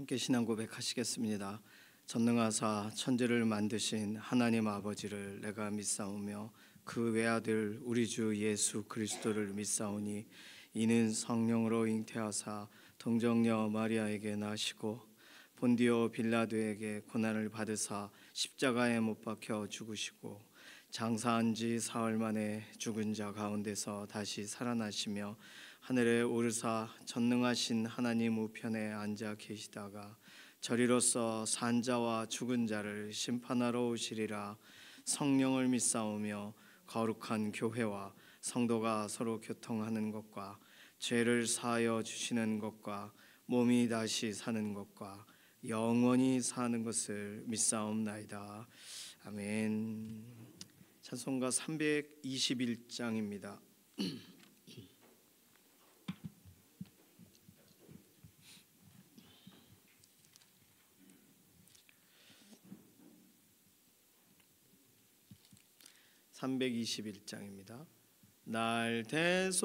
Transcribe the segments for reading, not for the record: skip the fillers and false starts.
함께 신앙 고백하시겠습니다. 전능하사 천지를 만드신 하나님 아버지를 내가 믿사오며 그 외아들 우리 주 예수 그리스도를 믿사오니 이는 성령으로 잉태하사 동정녀 마리아에게 나시고 본디오 빌라도에게 고난을 받으사 십자가에 못 박혀 죽으시고 장사한 지 사흘 만에 죽은 자 가운데서 다시 살아나시며 하늘에 오르사 전능하신 하나님 우편에 앉아 계시다가 저리로서 산 자와 죽은 자를 심판하러 오시리라. 성령을 믿사오며 거룩한 교회와 성도가 서로 교통하는 것과 죄를 사하여 주시는 것과 몸이 다시 사는 것과 영원히 사는 것을 믿사옵나이다. 아멘. 찬송가 321장입니다. 321장입니다. 날 대속하신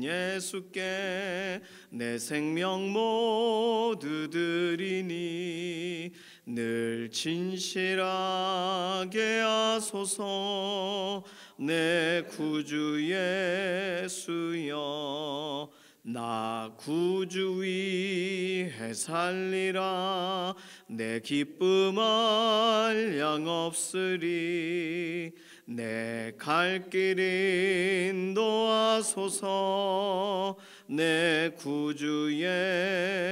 예수께 내 생명 모두 드리니 늘 진실하게 하소서. 내 구주 예수여 나 구주 위해 살리라. 내 기쁨 한량 없으리. 내 갈 길 인도하소서. 내 구주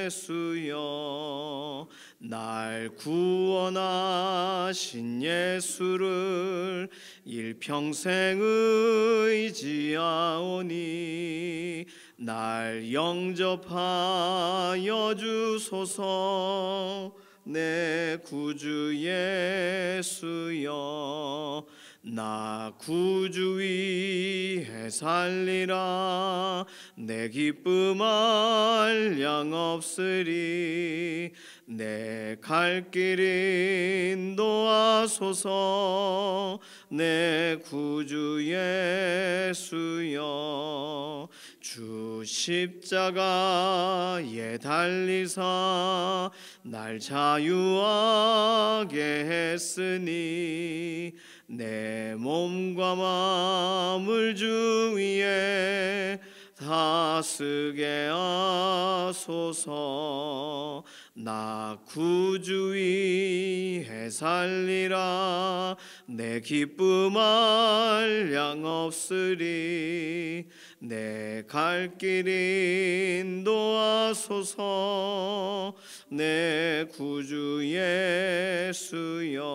예수여 날 구원하신 예수를 일평생 의지하오니 날 영접하여 주소서. 내 구주 예수여 나 구주 위해 살리라. 내 기쁨 한량 없으리. 내 갈 길 인도하소서. 내 구주 예수여 주 십자가에 달리사 날 자유하게 했으니 내 몸과 마음을 주 위에 다스게 하소서. 나 구주 위해 살리라. 내 기쁨 한량 없으리. 내 갈 길 인도하소서. 내 구주 예수여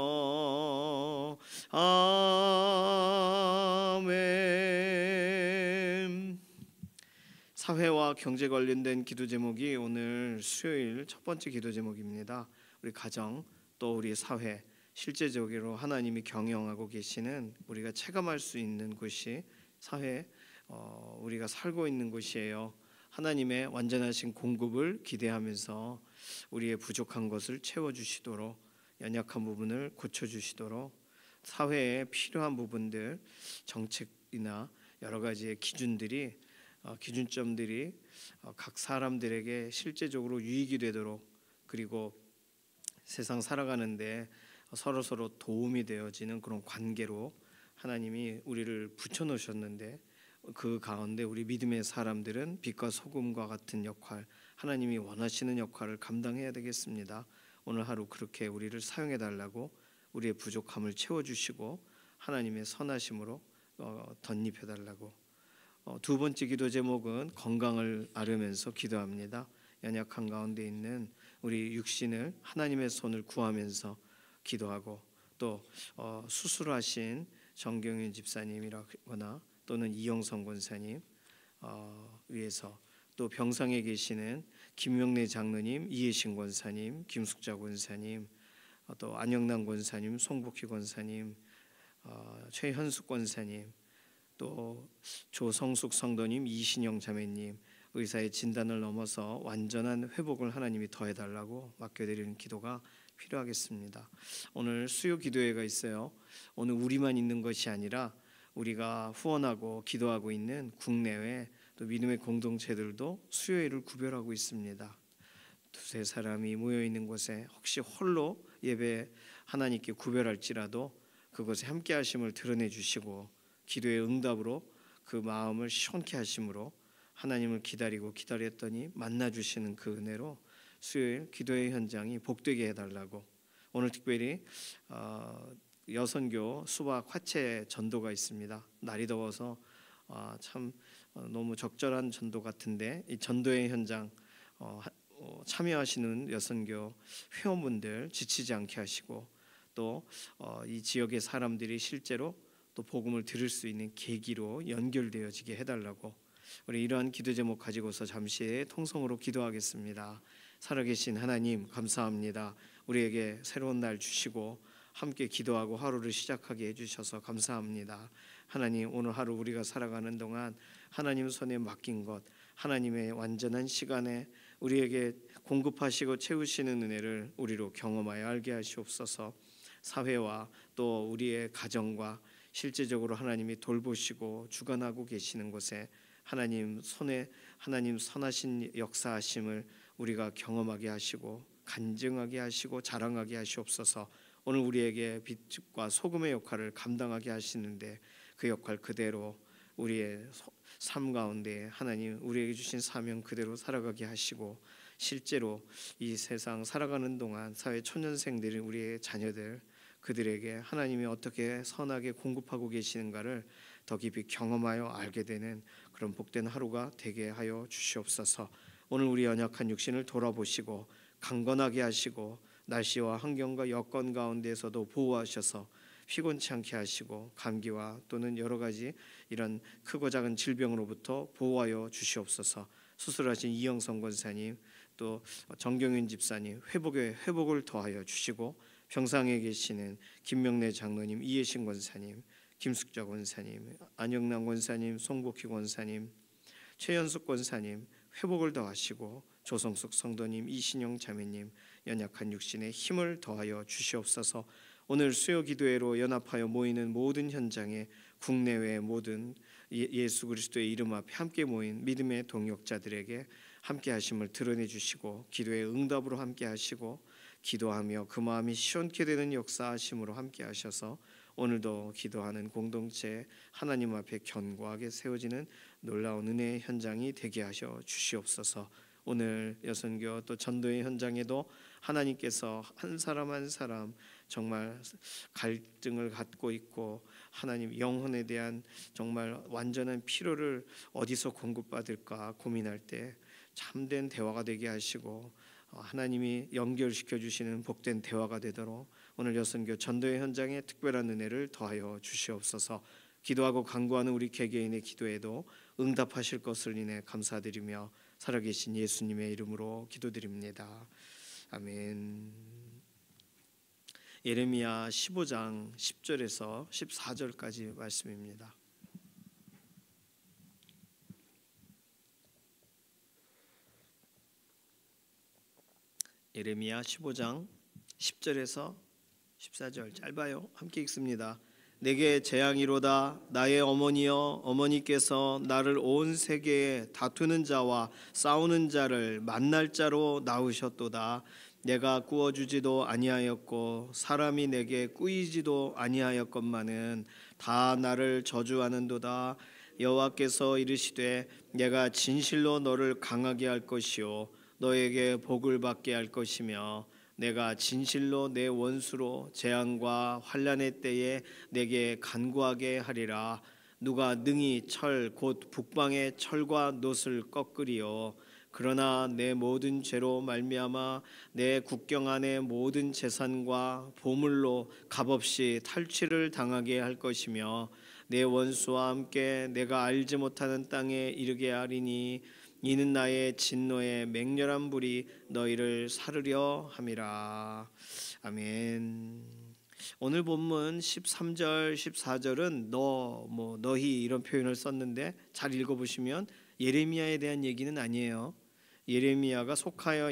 아멘. 사회와 경제 관련된 기도 제목이 오늘 수요일 첫 번째 기도 제목입니다. 우리 가정 또 우리 사회 실제적으로 하나님이 경영하고 계시는 우리가 체감할 수 있는 곳이 사회 우리가 살고 있는 곳이에요. 하나님의 완전하신 공급을 기대하면서 우리의 부족한 것을 채워주시도록 연약한 부분을 고쳐주시도록 사회에 필요한 부분들 정책이나 여러 가지의 기준점들이 각 사람들에게 실제적으로 유익이 되도록 그리고 세상 살아가는데 서로 도움이 되어지는 그런 관계로 하나님이 우리를 붙여놓으셨는데 그 가운데 우리 믿음의 사람들은 빛과 소금과 같은 역할, 하나님이 원하시는 역할을 감당해야 되겠습니다. 오늘 하루 그렇게 우리를 사용해 달라고 우리의 부족함을 채워주시고 하나님의 선하심으로 덧입혀 달라고. 두 번째 기도 제목은 건강을 아뢰면서 기도합니다. 연약한 가운데 있는 우리 육신을 하나님의 손을 구하면서 기도하고 또 수술하신 정경윤 집사님이라거나 또는 이영성 권사님 위해서 또 병상에 계시는 김명래 장로님, 이혜신 권사님, 김숙자 권사님, 또 안영남 권사님, 송복희 권사님, 최현숙 권사님, 또 조성숙 성도님, 이신영 자매님 의사의 진단을 넘어서 완전한 회복을 하나님이 더해달라고 맡겨드리는 기도가 필요하겠습니다. 오늘 수요 기도회가 있어요. 오늘 우리만 있는 것이 아니라 우리가 후원하고 기도하고 있는 국내외 또 믿음의 공동체들도 수요일을 구별하고 있습니다. 두세 사람이 모여 있는 곳에 혹시 홀로 예배 하나님께 구별할지라도 그것에 함께 하심을 드러내 주시고 기도의 응답으로 그 마음을 시원케 하심으로 하나님을 기다렸더니 만나 주시는 그 은혜로 수요일 기도의 현장이 복되게 해달라고, 오늘 특별히 여선교 수박 화채 전도가 있습니다. 날이 더워서 참 너무 적절한 전도 같은데 이 전도의 현장 참여하시는 여선교 회원분들 지치지 않게 하시고 또 이 지역의 사람들이 실제로 또 복음을 들을 수 있는 계기로 연결되어지게 해달라고, 우리 이러한 기도 제목 가지고서 잠시 통성으로 기도하겠습니다. 살아계신 하나님 감사합니다. 우리에게 새로운 날 주시고 함께 기도하고 하루를 시작하게 해주셔서 감사합니다. 하나님, 오늘 하루 우리가 살아가는 동안 하나님 손에 맡긴 것, 하나님의 완전한 시간에 우리에게 공급하시고 채우시는 은혜를 우리로 경험하여 알게 하시옵소서. 사회와 또 우리의 가정과 실제적으로 하나님이 돌보시고 주관하고 계시는 곳에 하나님 손에 하나님 선하신 역사하심을 우리가 경험하게 하시고 간증하게 하시고 자랑하게 하시옵소서. 오늘 우리에게 빛과 소금의 역할을 감당하게 하시는데 그 역할 그대로 우리의 삶 가운데 하나님 우리에게 주신 사명 그대로 살아가게 하시고, 실제로 이 세상 살아가는 동안 사회 초년생들이 우리의 자녀들 그들에게 하나님이 어떻게 선하게 공급하고 계시는가를 더 깊이 경험하여 알게 되는 그런 복된 하루가 되게 하여 주시옵소서. 오늘 우리 연약한 육신을 돌아보시고 강건하게 하시고 날씨와 환경과 여건 가운데서도 보호하셔서 피곤치 않게 하시고 감기와 또는 여러 가지 이런 크고 작은 질병으로부터 보호하여 주시옵소서. 수술하신 이영성 권사님 또 정경윤 집사님 회복을 더하여 주시고, 병상에 계시는 김명래 장로님, 이혜신 권사님, 김숙자 권사님, 안영남 권사님, 송복희 권사님, 최연숙 권사님 회복을 더하시고, 조성숙 성도님, 이신영 자매님 연약한 육신에 힘을 더하여 주시옵소서. 오늘 수요 기도회로 연합하여 모이는 모든 현장에 국내외 모든 예수 그리스도의 이름 앞에 함께 모인 믿음의 동역자들에게 함께 하심을 드러내 주시고 기도의 응답으로 함께 하시고 기도하며 그 마음이 시원케 되는 역사하심으로 함께 하셔서 오늘도 기도하는 공동체 하나님 앞에 견고하게 세워지는 놀라운 은혜의 현장이 되게 하셔 주시옵소서. 오늘 여선교 또 전도의 현장에도 하나님께서 한 사람 한 사람 정말 갈증을 갖고 있고 하나님 영혼에 대한 정말 완전한 필요를 어디서 공급받을까 고민할 때 참된 대화가 되게 하시고 하나님이 연결시켜 주시는 복된 대화가 되도록 오늘 여선교 전도의 현장에 특별한 은혜를 더하여 주시옵소서. 기도하고 간구하는 우리 개개인의 기도에도 응답하실 것을 인해 감사드리며 살아계신 예수님의 이름으로 기도드립니다. 아멘. 예레미야 15장 10절에서 14절까지 말씀입니다. 예레미야 15장 10절에서 14절 짧아요. 함께 읽습니다. 내게 재앙이로다. 나의 어머니여, 어머니께서 나를 온 세계에 다투는 자와 싸우는 자를 만날 자로 낳으셨도다. 내가 꾸어주지도 아니하였고 사람이 내게 꾸이지도 아니하였건만은 다 나를 저주하는도다. 여호와께서 이르시되 내가 진실로 너를 강하게 할 것이요 너에게 복을 받게 할 것이며 내가 진실로 내 원수로 재앙과 환난의 때에 내게 간구하게 하리라. 누가 능히 철 곧 북방의 철과 놋을 꺾으리요. 그러나 내 모든 죄로 말미암아 내 국경 안의 모든 재산과 보물로 값없이 탈취를 당하게 할 것이며 내 원수와 함께 내가 알지 못하는 땅에 이르게 하리니 이는 나의 진노의 맹렬한 불이 너희를 사르려 함이라. 아멘. 오늘 본문 13절 14절은 너희 이런 표현을 썼는데 잘 읽어보시면 예레미야에 대한 얘기는 아니에요. 예레미야가 소속되어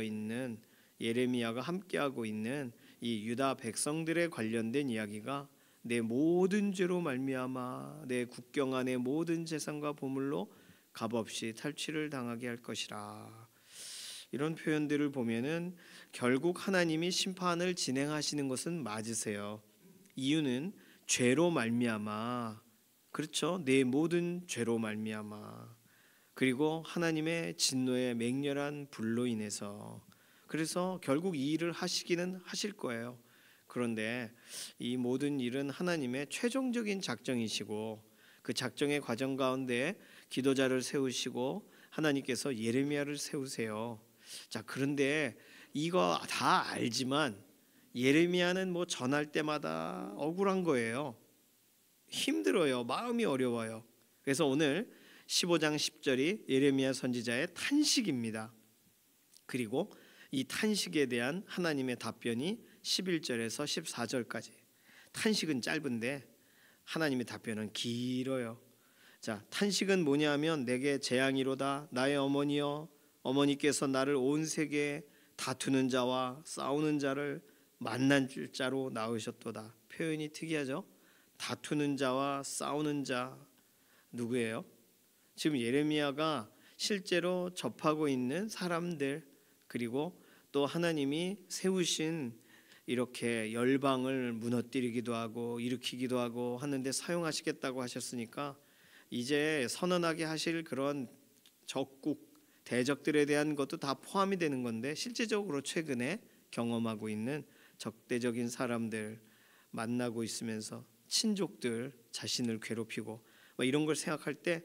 있는 예레미야가 함께하고 있는 이 유다 백성들에 관련된 이야기가 내 모든 죄로 말미암아 내 국경 안의 모든 재산과 보물로 값없이 탈취를 당하게 할 것이라. 이런 표현들을 보면은 결국 하나님이 심판을 진행하시는 것은 맞으세요. 이유는 죄로 말미암아, 그렇죠? 내 모든 죄로 말미암아, 그리고 하나님의 진노의 맹렬한 불로 인해서, 그래서 결국 이 일을 하시기는 하실 거예요. 그런데 이 모든 일은 하나님의 최종적인 작정이시고, 그 작정의 과정 가운데 기도자를 세우시고 하나님께서 예레미야를 세우세요. 자, 그런데 이거 다 알지만 예레미야는 뭐 전할 때마다 억울한 거예요. 힘들어요. 마음이 어려워요. 그래서 오늘 15장 10절이 예레미야 선지자의 탄식입니다. 그리고 이 탄식에 대한 하나님의 답변이 11절에서 14절까지. 탄식은 짧은데 하나님의 답변은 길어요. 자, 탄식은 뭐냐면 내게 재앙이로다 나의 어머니여, 어머니께서 나를 온 세계에 다투는 자와 싸우는 자를 만난 자로 낳으셨도다. 표현이 특이하죠. 다투는 자와 싸우는 자, 누구예요? 지금 예레미야가 실제로 접하고 있는 사람들, 그리고 또 하나님이 세우신 이렇게 열방을 무너뜨리기도 하고 일으키기도 하고 하는데 사용하시겠다고 하셨으니까 이제 선언하게 하실 그런 적국 대적들에 대한 것도 다 포함이 되는 건데, 실제적으로 최근에 경험하고 있는 적대적인 사람들 만나고 있으면서 친족들 자신을 괴롭히고 이런 걸 생각할 때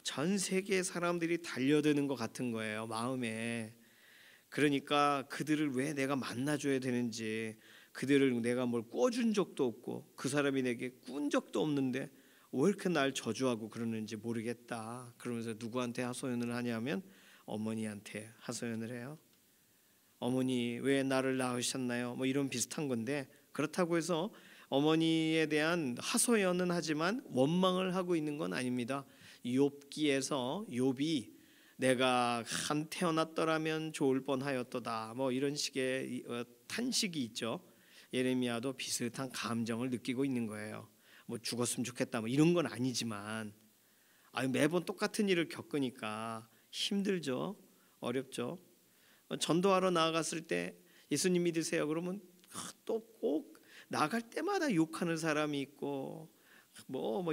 전 세계의 사람들이 달려드는 것 같은 거예요, 마음에. 그러니까 그들을 왜 내가 만나줘야 되는지, 그들을 내가 뭘 꿔준 적도 없고 그 사람이 내게 꾼 적도 없는데 왜 이렇게 날 저주하고 그러는지 모르겠다. 그러면서 누구한테 하소연을 하냐면 어머니한테 하소연을 해요. 어머니 왜 나를 낳으셨나요? 뭐 이런 비슷한 건데, 그렇다고 해서 어머니에 대한 하소연은 하지만 원망을 하고 있는 건 아닙니다. 욥기에서 욥이 내가 한 태어났더라면 좋을 뻔하였도다, 뭐 이런 식의 탄식이 있죠. 예레미야도 비슷한 감정을 느끼고 있는 거예요. 뭐 죽었으면 좋겠다 뭐 이런 건 아니지만 매번 똑같은 일을 겪으니까 힘들죠. 어렵죠. 전도하러 나아갔을 때 예수님 믿으세요 그러면 또 꼭 나갈 때마다 욕하는 사람이 있고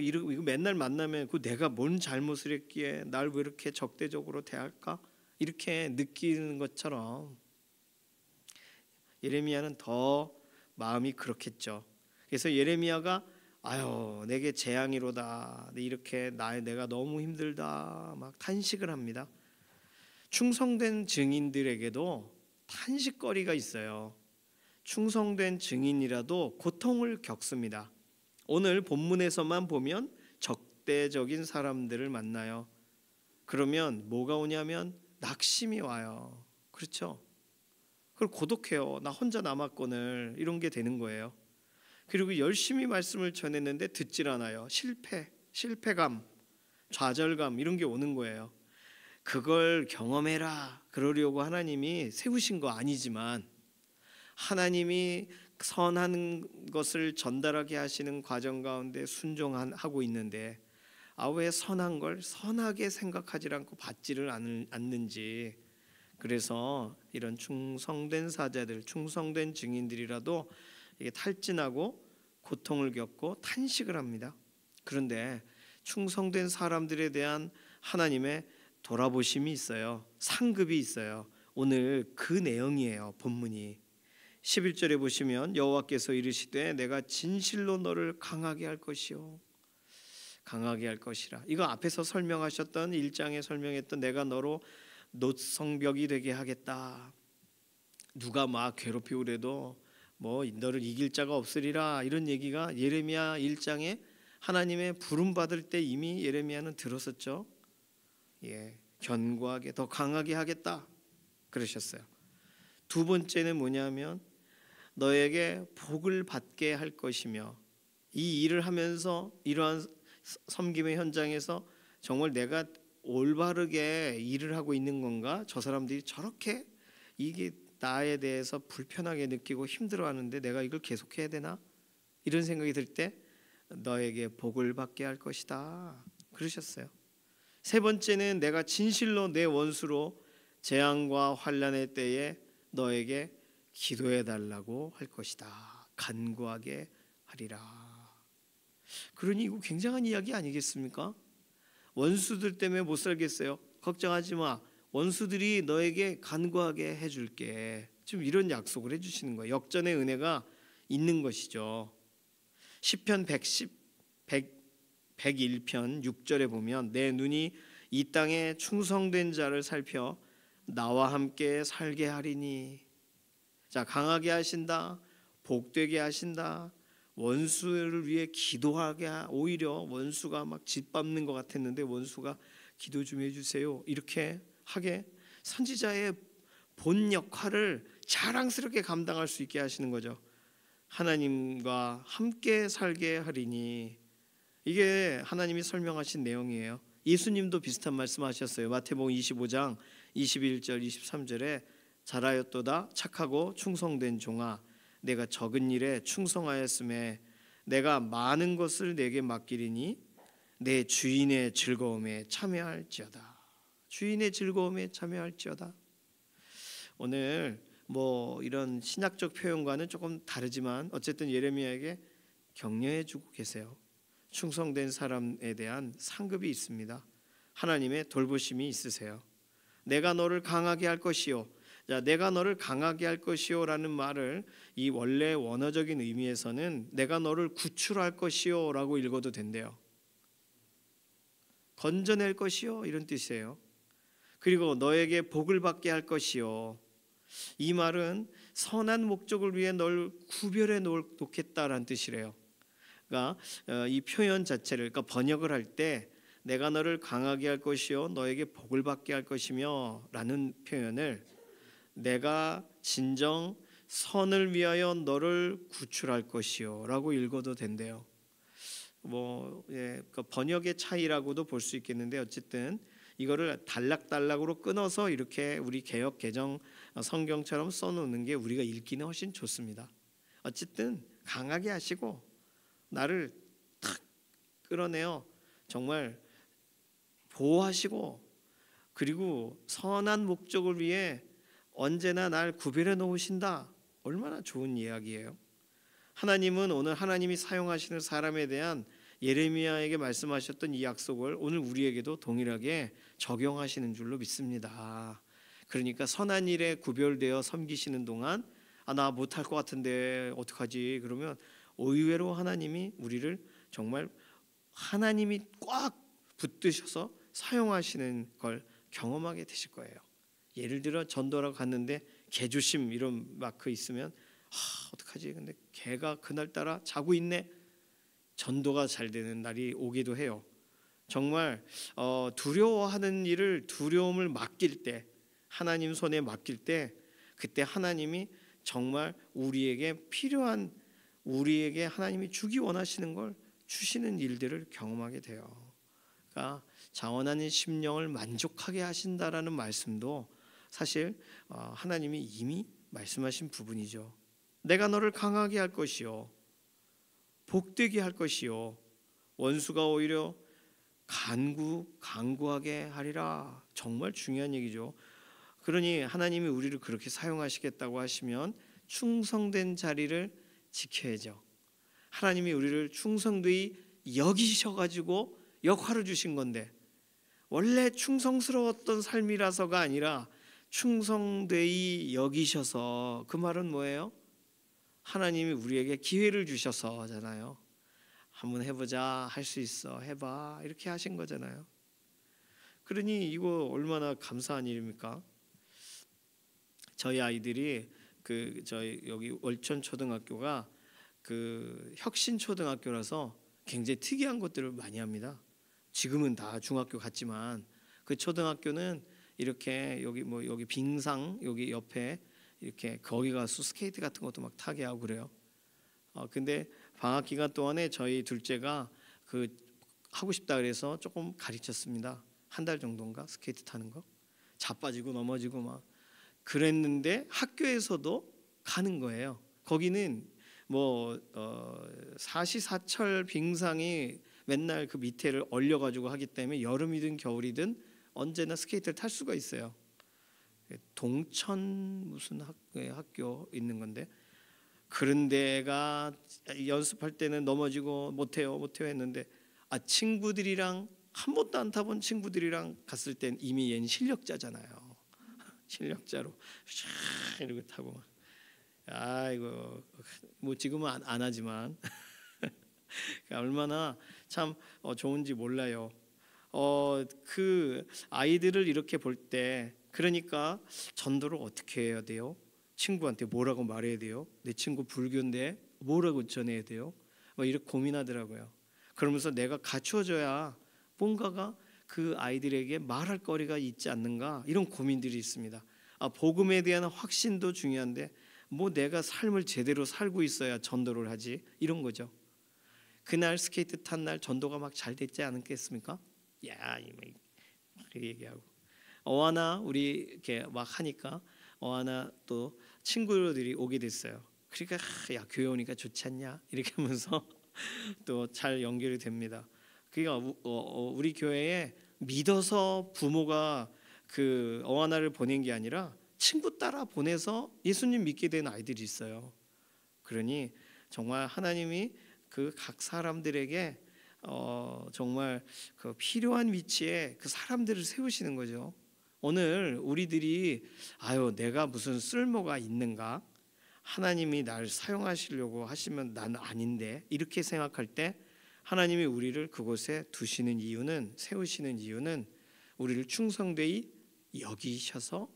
이거 맨날 만나면 그 내가 뭔 잘못을 했기에 날 왜 이렇게 적대적으로 대할까 이렇게 느끼는 것처럼 예레미야는 더 마음이 그렇겠죠. 그래서 예레미야가 아유 내게 재앙이로다, 이렇게 내가 너무 힘들다 막 탄식을 합니다. 충성된 증인들에게도 탄식거리가 있어요. 충성된 증인이라도 고통을 겪습니다. 오늘 본문에서만 보면 적대적인 사람들을 만나요. 그러면 뭐가 오냐면 낙심이 와요. 그렇죠? 그걸 고독해요. 나 혼자 남았거늘 이런 게 되는 거예요. 그리고 열심히 말씀을 전했는데 듣질 않아요. 실패감, 좌절감 이런 게 오는 거예요. 그걸 경험해라 그러려고 하나님이 세우신 거 아니지만 하나님이 선한 것을 전달하게 하시는 과정 가운데 순종하고 있는데 왜 선한 걸 선하게 생각하지 않고 받지를 않는지. 그래서 이런 충성된 사자들, 충성된 증인들이라도 이게 탈진하고 고통을 겪고 탄식을 합니다. 그런데 충성된 사람들에 대한 하나님의 돌아보심이 있어요. 상급이 있어요. 오늘 그 내용이에요. 본문이 11절에 보시면 여호와께서 이르시되 내가 진실로 너를 강하게 할 것이요 강하게 할 것이라. 이거 앞에서 설명하셨던 1장에 설명했던 내가 너로 노성벽이 되게 하겠다. 누가 막 괴롭히고 그래도 너를 이길 자가 없으리라, 이런 얘기가 예레미야 1장에 하나님의 부름 받을 때 이미 예레미야는 들었었죠. 견고하게 더 강하게 하겠다 그러셨어요. 두 번째는 뭐냐면 너에게 복을 받게 할 것이며, 이 일을 하면서 이러한 섬김의 현장에서 정말 내가 올바르게 일을 하고 있는 건가, 저 사람들이 저렇게 이게 나에 대해서 불편하게 느끼고 힘들어하는데 내가 이걸 계속해야 되나, 이런 생각이 들 때 너에게 복을 받게 할 것이다 그러셨어요. 세 번째는 내가 진실로 내 원수로 재앙과 환난의 때에 너에게 기도해 달라고 할 것이다. 간구하게 하리라. 그러니 이거 굉장한 이야기 아니겠습니까? 원수들 때문에 못 살겠어요. 걱정하지 마. 원수들이 너에게 간구하게 해줄게. 지금 이런 약속을 해주시는 거예요. 역전의 은혜가 있는 것이죠. 시편 101편 6절에 보면 내 눈이 이 땅에 충성된 자를 살펴 나와 함께 살게 하리니. 자, 강하게 하신다. 복되게 하신다. 원수를 위해 기도하게, 오히려 원수가 막 짓밟는 것 같았는데 원수가 기도 좀 해주세요 이렇게 하게 선지자의 본 역할을 자랑스럽게 감당할 수 있게 하시는 거죠. 하나님과 함께 살게 하리니. 이게 하나님이 설명하신 내용이에요. 예수님도 비슷한 말씀하셨어요. 마태복음 25장 21절 23절에 잘하였도다 착하고 충성된 종아, 내가 적은 일에 충성하였음에 내가 많은 것을 내게 맡기리니 내 주인의 즐거움에 참여할지어다. 주인의 즐거움에 참여할지어다. 오늘 뭐 이런 신약적 표현과는 조금 다르지만 어쨌든 예레미야에게 격려해 주고 계세요. 충성된 사람에 대한 상급이 있습니다. 하나님의 돌보심이 있으세요. 내가 너를 강하게 할 것이요. 자, 내가 너를 강하게 할 것이요라는 말을 이 원래 원어적인 의미에서는 내가 너를 구출할 것이요라고 읽어도 된대요. 건져낼 것이요 이런 뜻이에요. 그리고 너에게 복을 받게 할 것이요. 이 말은 선한 목적을 위해 널 구별해 놓겠다라는 뜻이래요. 그러니까 이 표현 자체를 그러니까 번역을 할 때 내가 너를 강하게 할 것이요 너에게 복을 받게 할 것이며 라는 표현을 내가 진정 선을 위하여 너를 구출할 것이요 라고 읽어도 된대요. 그러니까 번역의 차이라고도 볼 수 있겠는데 어쨌든 이거를 단락단락으로 끊어서 이렇게 우리 개역 개정 성경처럼 써놓는 게 우리가 읽기는 훨씬 좋습니다. 어쨌든 강하게 하시고 나를 탁 끌어내어 정말 보호하시고 그리고 선한 목적을 위해 언제나 날 구별해 놓으신다. 얼마나 좋은 이야기예요. 하나님은 오늘 하나님이 사용하시는 사람에 대한 예레미야에게 말씀하셨던 이 약속을 오늘 우리에게도 동일하게 적용하시는 줄로 믿습니다. 그러니까 선한 일에 구별되어 섬기시는 동안 나 못할 것 같은데 어떡하지? 그러면 의외로 하나님이 우리를 정말 하나님이 꽉 붙드셔서 사용하시는 걸 경험하게 되실 거예요. 예를 들어 전도하러 갔는데 개조심 이런 마크 있으면 어떡하지? 근데 개가 그날따라 자고 있네. 전도가 잘 되는 날이 오기도 해요. 정말 두려워하는 일을 두려움을 맡길 때 하나님 손에 맡길 때 그때 하나님이 정말 우리에게 필요한 우리에게 하나님이 주기 원하시는 걸 주시는 일들을 경험하게 돼요. 그러니까 자원하는 심령을 만족하게 하신다라는 말씀도 사실 하나님이 이미 말씀하신 부분이죠. 내가 너를 강하게 할 것이요 복되게 할 것이요 원수가 오히려 간구하게 하리라. 정말 중요한 얘기죠. 그러니 하나님이 우리를 그렇게 사용하시겠다고 하시면 충성된 자리를 지켜야죠. 하나님이 우리를 충성되이 여기셔가지고 역할을 주신 건데 원래 충성스러웠던 삶이라서가 아니라 충성되이 여기셔서 그 말은 뭐예요? 하나님이 우리에게 기회를 주셔서잖아요. 한번 해보자, 할 수 있어, 해봐 이렇게 하신 거잖아요. 그러니 이거 얼마나 감사한 일입니까? 저희 아이들이 저희 여기 월천 초등학교가 혁신 초등학교라서 굉장히 특이한 것들을 많이 합니다. 지금은 다 중학교 같지만 그 초등학교는 이렇게 여기 빙상 여기 옆에 이렇게 거기 가서 스케이트 같은 것도 막 타게 하고 그래요. 근데 방학 기간 동안에 저희 둘째가 하고 싶다 그래서 조금 가르쳤습니다. 한 달 정도인가 스케이트 타는 거. 자빠지고 넘어지고 막 그랬는데 학교에서도 가는 거예요. 거기는 사시사철 빙상이 맨날 그 밑에를 얼려가지고 하기 때문에 여름이든 겨울이든 언제나 스케이트를 탈 수가 있어요. 동천 무슨 학교 있는 건데, 그런 데가 연습할 때는 넘어지고 못해요 했는데, 친구들이랑 한 번도 안 타본 친구들이랑 갔을 땐 이미 얜 실력자잖아요. 실력자로 샥 이러고 타고, 아이고 뭐 지금은 안 하지만 얼마나 참 좋은지 몰라요. 그 아이들을 이렇게 볼 때, 그러니까 전도를 어떻게 해야 돼요? 친구한테 뭐라고 말해야 돼요? 내 친구 불교인데 뭐라고 전해야 돼요? 이렇게 고민하더라고요. 그러면서 내가 갖추어줘야 뭔가가 그 아이들에게 말할 거리가 있지 않는가, 이런 고민들이 있습니다. 복음에 대한 확신도 중요한데 뭐 내가 삶을 제대로 살고 있어야 전도를 하지, 이런 거죠. 그날 스케이트 탄 날 전도가 막 잘 됐지 않겠습니까? 야, 그 얘기하고 어하나 우리 이렇게 막 하니까 어하나 또 친구들이 오게 됐어요. 그러니까 야, 교회 오니까 좋지 않냐 이렇게 하면서 또 잘 연결이 됩니다. 그러니까 우리 교회에 믿어서 부모가 그 어하나를 보낸 게 아니라 친구 따라 보내서 예수님 믿게 된 아이들이 있어요. 그러니 정말 하나님이 그 각 사람들에게 정말 그 필요한 위치에 그 사람들을 세우시는 거죠. 오늘 우리들이 내가 무슨 쓸모가 있는가, 하나님이 날 사용하시려고 하시면 난 아닌데, 이렇게 생각할 때 하나님이 우리를 그곳에 두시는 이유는, 세우시는 이유는 우리를 충성되이 여기셔서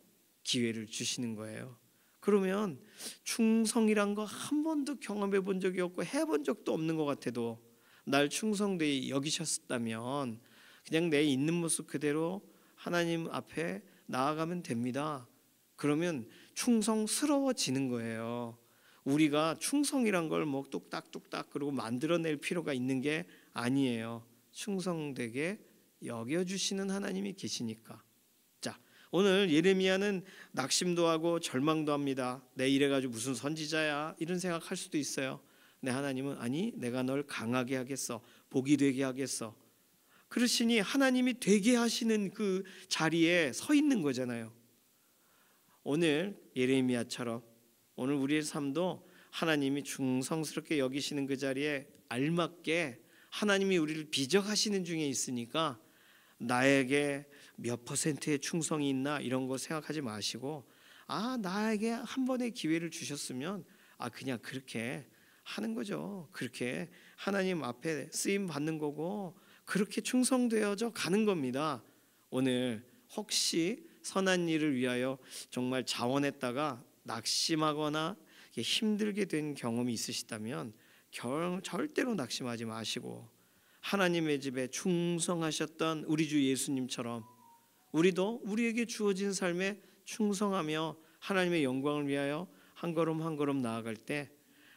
기회를 주시는 거예요. 그러면 충성이란 거 한 번도 경험해 본 적이 없고 해본 적도 없는 것 같아도 날 충성되이 여기셨다면 그냥 내 있는 모습 그대로 하나님 앞에 나아가면 됩니다. 그러면 충성스러워지는 거예요. 우리가 충성이란 걸 뭐 뚝딱뚝딱 그러고 만들어낼 필요가 있는 게 아니에요. 충성되게 여겨주시는 하나님이 계시니까. 자, 오늘 예레미야는 낙심도 하고 절망도 합니다. 내 이래가지고 무슨 선지자야, 이런 생각할 수도 있어요. 근데 하나님은 아니, 내가 널 강하게 하겠어, 복이 되게 하겠어. 그러시니 하나님이 되게 하시는 그 자리에 서 있는 거잖아요. 오늘 예레미야처럼 오늘 우리의 삶도 하나님이 충성스럽게 여기시는 그 자리에 알맞게 하나님이 우리를 비적하시는 중에 있으니까 나에게 몇 퍼센트의 충성이 있나 이런 거 생각하지 마시고, 나에게 한 번의 기회를 주셨으면 그냥 그렇게 하는 거죠. 그렇게 하나님 앞에 쓰임 받는 거고 그렇게 충성되어져 가는 겁니다. 오늘 혹시 선한 일을 위하여 정말 자원했다가 낙심하거나 힘들게 된 경험이 있으시다면 절대로 낙심하지 마시고 하나님의 집에 충성하셨던 우리 주 예수님처럼 우리도 우리에게 주어진 삶에 충성하며 하나님의 영광을 위하여 한 걸음 한 걸음 나아갈 때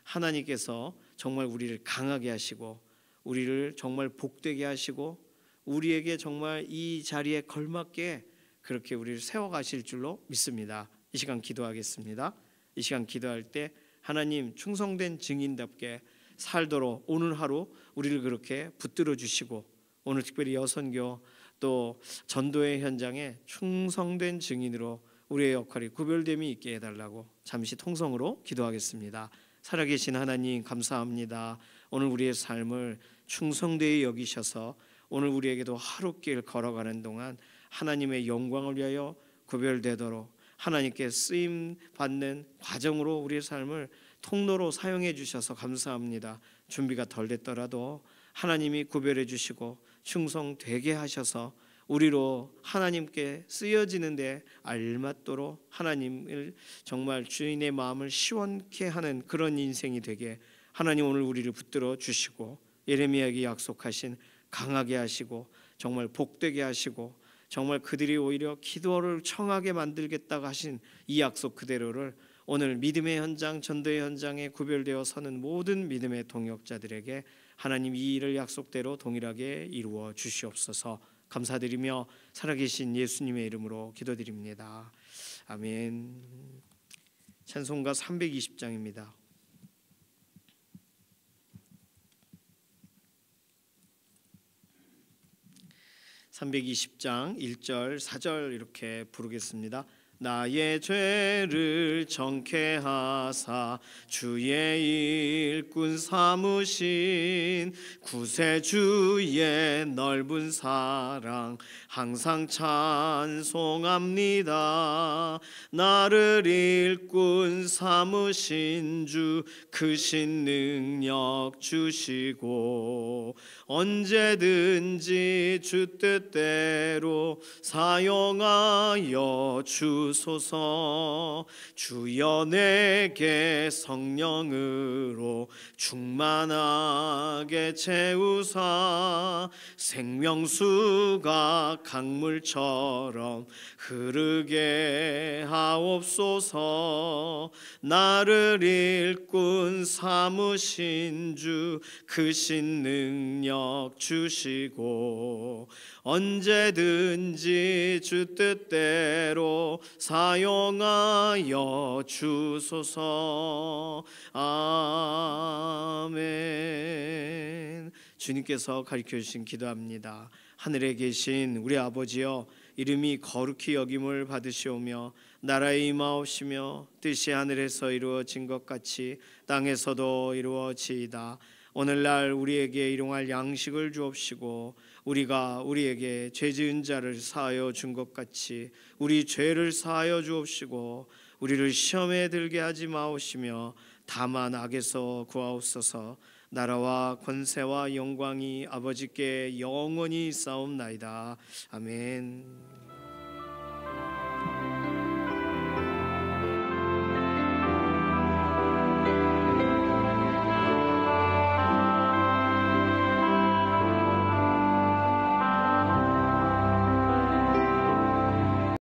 하나님께서 정말 우리를 강하게 하시고 우리를 정말 복되게 하시고 우리에게 정말 이 자리에 걸맞게 그렇게 우리를 세워가실 줄로 믿습니다. 이 시간 기도하겠습니다. 이 시간 기도할 때 하나님 충성된 증인답게 살도록 오늘 하루 우리를 그렇게 붙들어 주시고 오늘 특별히 여선교 또 전도의 현장에 충성된 증인으로 우리의 역할이 구별됨이 있게 해달라고 잠시 통성으로 기도하겠습니다. 살아계신 하나님 감사합니다. 오늘 우리의 삶을 충성되이 여기셔서 오늘 우리에게도 하루길 걸어가는 동안 하나님의 영광을 위하여 구별되도록 하나님께 쓰임 받는 과정으로 우리의 삶을 통로로 사용해 주셔서 감사합니다. 준비가 덜 됐더라도 하나님이 구별해 주시고 충성되게 하셔서 우리로 하나님께 쓰여지는데 알맞도록 하나님을 정말 주인의 마음을 시원케 하는 그런 인생이 되게 하나님 오늘 우리를 붙들어 주시고 예레미야에게 약속하신 강하게 하시고 정말 복되게 하시고 정말 그들이 오히려 기도를 청하게 만들겠다고 하신 이 약속 그대로를 오늘 믿음의 현장 전도의 현장에 구별되어 서는 모든 믿음의 동역자들에게 하나님 이 일을 약속대로 동일하게 이루어 주시옵소서. 감사드리며 살아계신 예수님의 이름으로 기도드립니다. 아멘. 찬송가 320장입니다. 320장 1절 4절 이렇게 부르겠습니다. 나의 죄를 정케하사 주의 일꾼 삼으신 구세주의 넓은 사랑 항상 찬송합니다. 나를 일꾼 삼으신 주 크신 능력 주시고 언제든지 주 뜻대로 사용하여 주소서. 주여 내게 성령으로 충만하게 채우사 생명수가 강물처럼 흐르게 하옵소서. 나를 일꾼 삼으신 주 크신 능력 주시고 언제든지 주 뜻대로 사용하여 주소서. 아멘. 주님께서 가르쳐 주신 기도합니다. 하늘에 계신 우리 아버지여, 이름이 거룩히 여김을 받으시오며 나라의 임하옵시며 뜻이 하늘에서 이루어진 것 같이 땅에서도 이루어지이다. 오늘날 우리에게 일용할 양식을 주옵시고 우리가 우리에게 죄 지은 자를 사하여 준 것 같이 우리 죄를 사하여 주옵시고 우리를 시험에 들게 하지 마옵시며 다만 악에서 구하옵소서. 나라와 권세와 영광이 아버지께 영원히 있사옵나이다. 아멘.